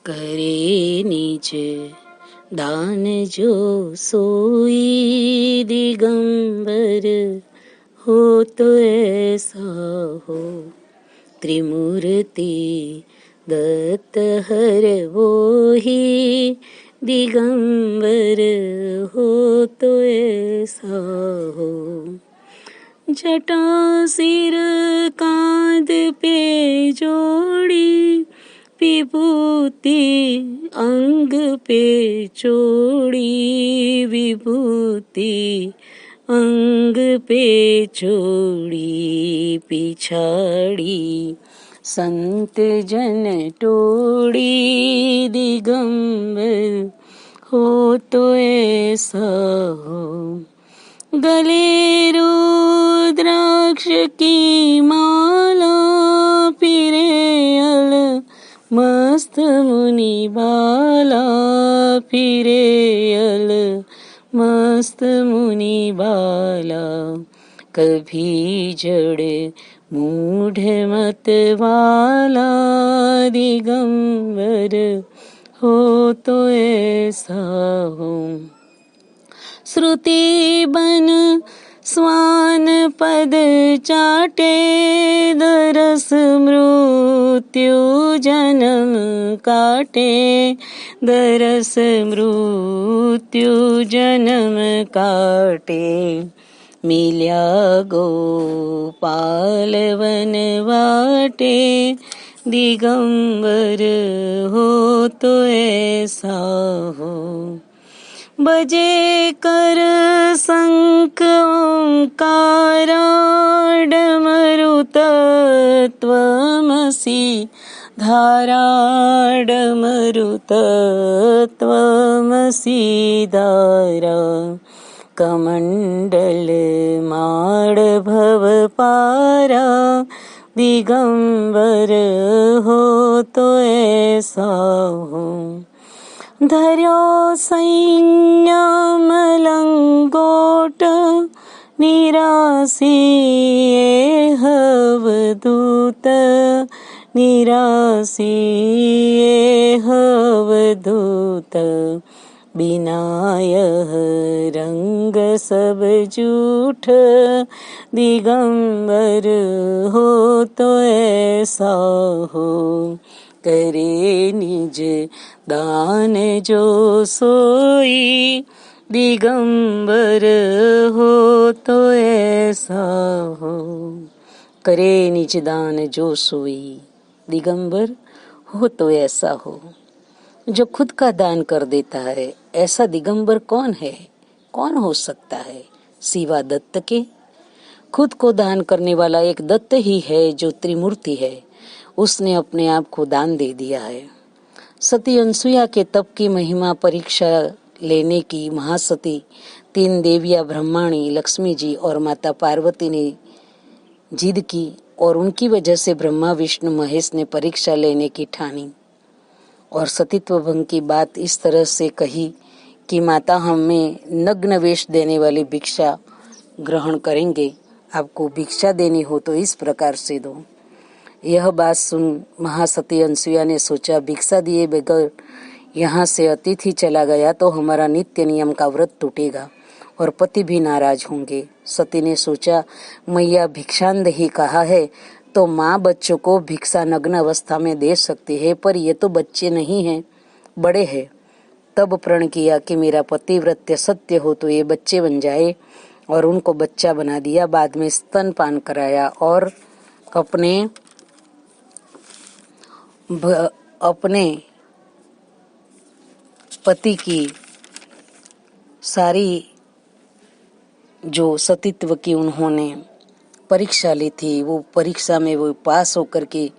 करे निज दान जो सोई दिगंबर हो तो ऐसा हो। त्रिमूर्ति दत्त हर वो ही दिगंबर हो तो ऐसा हो। जटा सिर कांध पे जोड़ी विभूति अंग पे चोड़ी विभूति अंग पे चोड़ी पिछाड़ी संत जन टोड़ी दिगंबर हो तो ऐसा हो। गले रुद्राक्ष की माला फिरे अल मस्त मुनि बाला फिरे अल मस्त मुनि बाला। कभी जड़ मूढ़ मत वाला दिगंबर हो तो ऐसा हो। श्रुति बन स्वान पद चाटे दरस मृत्यु जन्म काटे दरस मृत्यु जन्म काटे। मिल्या गोपाल वन वाटे दिगंबर हो तो ऐसा हो। बजे कर शंख ओंकारा डमरु तत्त्वमसि धारा डमरु तत्त्वमसि धारा। कमंडल माड़ भव पारा दिगंबर हो तो ऐसा हो। धर्यो सैन्य मलंगोट निरासी हवदूत निरासी हवदूत। बिनाय रंग सब जूठ दिगंबर हो तो ऐसा हो। करे निज दान जो सोई दिगंबर हो तो ऐसा हो। करे निज दान जो सोई दिगंबर हो तो ऐसा हो। जो खुद का दान कर देता है ऐसा दिगंबर कौन है, कौन हो सकता है सिवा दत्त के। खुद को दान करने वाला एक दत्त ही है जो त्रिमूर्ति है। उसने अपने आप को दान दे दिया है। सती अनसुया के तप की महिमा परीक्षा लेने की महासती 3 देवियां ब्रह्माणी, लक्ष्मी जी और माता पार्वती ने जिद की और उनकी वजह से ब्रह्मा विष्णु महेश ने परीक्षा लेने की ठानी और सतीत्व भंग की बात इस तरह से कही कि माता हमें नग्न वेश देने वाली भिक्षा ग्रहण करेंगे, आपको भिक्षा देनी हो तो इस प्रकार से दो। यह बात सुन महासती अनसुया ने सोचा भिक्षा दिए बगैर यहाँ से अतिथि चला गया तो हमारा नित्य नियम का व्रत टूटेगा और पति भी नाराज होंगे। सती ने सोचा मैया भिक्षांद ही कहा है तो माँ बच्चों को भिक्षा नग्न अवस्था में दे सकती है, पर ये तो बच्चे नहीं हैं, बड़े हैं। तब प्रण किया कि मेरा पतिव्रत्य सत्य हो तो ये बच्चे बन जाए और उनको बच्चा बना दिया। बाद में स्तनपान कराया और अपने पति की सारी जो सतीत्व की उन्होंने परीक्षा ली थी वो परीक्षा में वो पास होकर के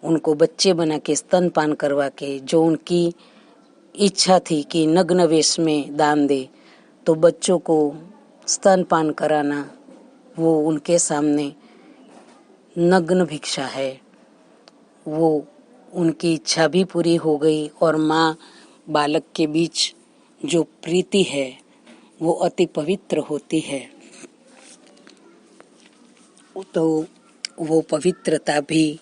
उनको बच्चे बना के स्तनपान करवा के जो उनकी इच्छा थी कि नग्न वेश में दान दे तो बच्चों को स्तनपान कराना वो उनके सामने नग्न भिक्षा है। वो उनकी इच्छा भी पूरी हो गई और माँ बालक के बीच जो प्रीति है वो अति पवित्र होती है। तो वो पवित्रता भी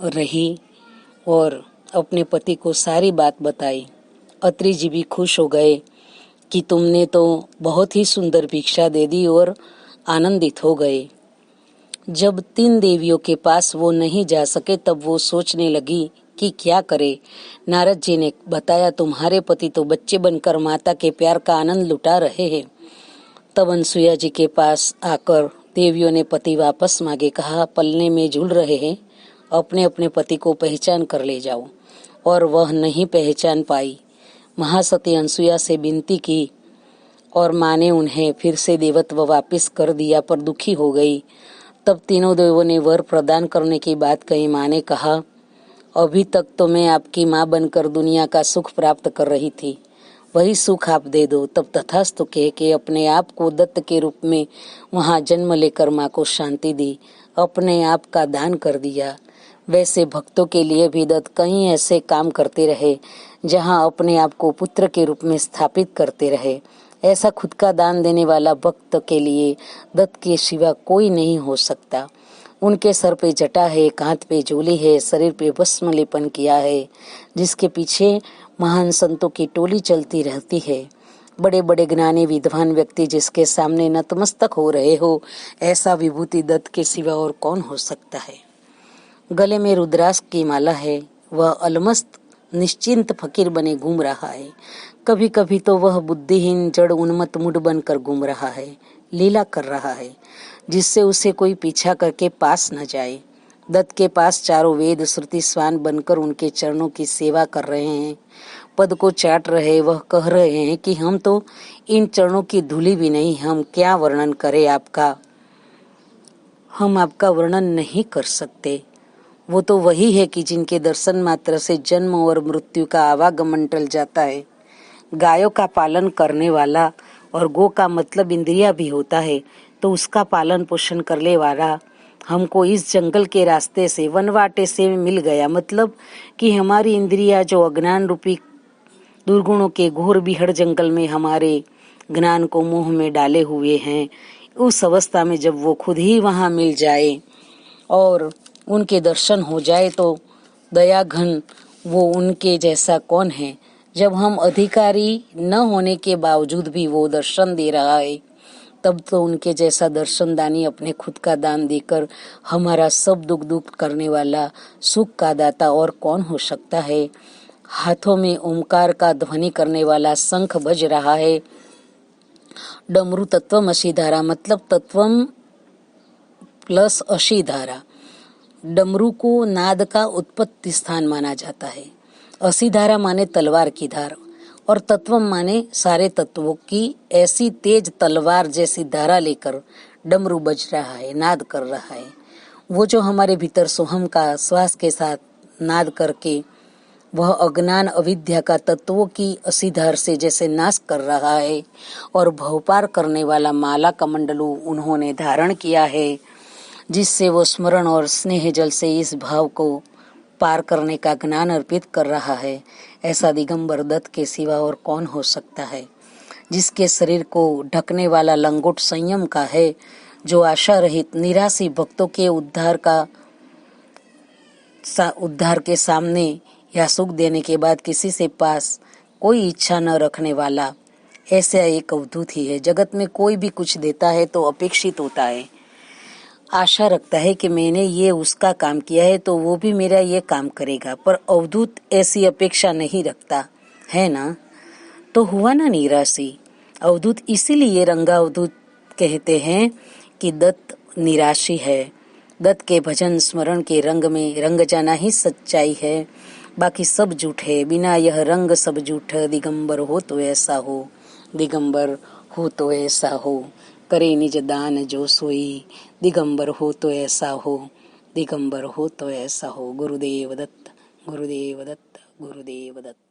रही और अपने पति को सारी बात बताई। अत्रि जी भी खुश हो गए कि तुमने तो बहुत ही सुंदर भिक्षा दे दी और आनंदित हो गए। जब 3 देवियों के पास वो नहीं जा सके तब वो सोचने लगी कि क्या करे। नारद जी ने बताया, तुम्हारे पति तो बच्चे बनकर माता के प्यार का आनंद लुटा रहे हैं। तब अनसुईया जी के पास आकर देवियों ने पति वापस मांगे। कहा, पलने में झूल रहे हैं, अपने अपने पति को पहचान कर ले जाओ। और वह नहीं पहचान पाई। महासती अनसुईया से विनती की और माँ ने उन्हें फिर से देवत्व वापस कर दिया, पर दुखी हो गई। तब तीनों देवों ने वर प्रदान करने की बात कही। माँ ने कहा, अभी तक तो मैं आपकी माँ बनकर दुनिया का सुख प्राप्त कर रही थी, वही सुख आप दे दो। तब तथास्तु कह के अपने आप को दत्त के रूप में वहां जन्म लेकर माँ को शांति दी, अपने आप का दान कर दिया। वैसे भक्तों के लिए भी दत्त कई ऐसे काम करते रहे जहां अपने आप को पुत्र के रूप में स्थापित करते रहे। ऐसा खुद का दान देने वाला भक्त के लिए दत्त के सिवा कोई नहीं हो सकता। उनके सर पे जटा है, कांध पे झोली है, शरीर पे भस्म लेपन किया है, जिसके पीछे महान संतों की टोली चलती रहती है। बड़े बड़े ज्ञानी विद्वान व्यक्ति जिसके सामने नतमस्तक हो रहे हो, ऐसा विभूति दत्त के सिवा और कौन हो सकता है। गले में रुद्राक्ष की माला है, वह अलमस्त निश्चिंत फकीर बने घूम रहा है। कभी कभी तो वह बुद्धिहीन जड़ उन्मत्त मूढ़ बनकर घूम रहा है, लीला कर रहा है, जिससे उसे कोई पीछा करके पास न जाए। दत्त के पास चारों वेद श्रुति स्वान बनकर उनके चरणों की सेवा कर रहे हैं, पद को चाट रहे। वह कह रहे हैं कि हम तो इन चरणों की धूली भी नहीं, हम क्या वर्णन करें आपका, हम आपका वर्णन नहीं कर सकते। वो तो वही है कि जिनके दर्शन मात्र से जन्म और मृत्यु का आवागमन टल जाता है। गायों का पालन करने वाला, और गो का मतलब इंद्रिया भी होता है, तो उसका पालन पोषण करने वाला हमको इस जंगल के रास्ते से, वनवाटे से मिल गया। मतलब कि हमारी इंद्रिया जो अज्ञान रूपी दुर्गुणों के घोर बिहड़ जंगल में हमारे ज्ञान को मुंह में डाले हुए हैं, उस अवस्था में जब वो खुद ही वहां मिल जाए और उनके दर्शन हो जाए तो दया घन वो उनके जैसा कौन है। जब हम अधिकारी न होने के बावजूद भी वो दर्शन दे रहा है, तब तो उनके जैसा दर्शन दानी अपने खुद का दान देकर हमारा सब दुख दुख करने वाला, सुख का दाता और कौन हो सकता है। हाथों में ओमकार का ध्वनि करने वाला शंख बज रहा है। डमरू तत्वम अशी धारा, मतलब तत्वम प्लस अशी धारा। डमरू को नाद का उत्पत्ति स्थान माना जाता है। असी धारा माने तलवार की धार, और तत्वम माने सारे तत्वों की ऐसी तेज तलवार जैसी धारा लेकर डमरू बज रहा है, नाद कर रहा है। वो जो हमारे भीतर सोहम का श्वास के साथ नाद करके वह अज्ञान अविद्या का तत्वों की असीधार से जैसे नाश कर रहा है, और भवपार करने वाला माला कमंडलू उन्होंने धारण किया है, जिससे वो स्मरण और स्नेह जल से इस भाव को पार करने का ज्ञान अर्पित कर रहा है। ऐसा दिगंबर दत्त के सिवा और कौन हो सकता है, जिसके शरीर को ढकने वाला लंगोट संयम का है, जो आशा रहित निराशी भक्तों के उद्धार के सामने या सुख देने के बाद किसी से पास कोई इच्छा न रखने वाला। ऐसा एक अवधूत ही है। जगत में कोई भी कुछ देता है तो अपेक्षित होता है, आशा रखता है कि मैंने ये उसका काम किया है तो वो भी मेरा ये काम करेगा, पर अवधूत ऐसी अपेक्षा नहीं रखता है ना। तो हुआ ना निराशी। अवधूत इसीलिए रंगा अवधूत कहते हैं कि दत्त निराशी है। दत्त के भजन स्मरण के रंग में रंग जाना ही सच्चाई है, बाकी सब झूठ है। बिना यह रंग सब झूठ, दिगंबर हो तो ऐसा हो, दिगंबर हो तो ऐसा हो, करे निज दान जो सोई, दिगंबर हो तो ऐसा हो, दिगंबर हो तो ऐसा हो। गुरुदेव दत्त, गुरुदेव दत्त, गुरुदेव दत्त।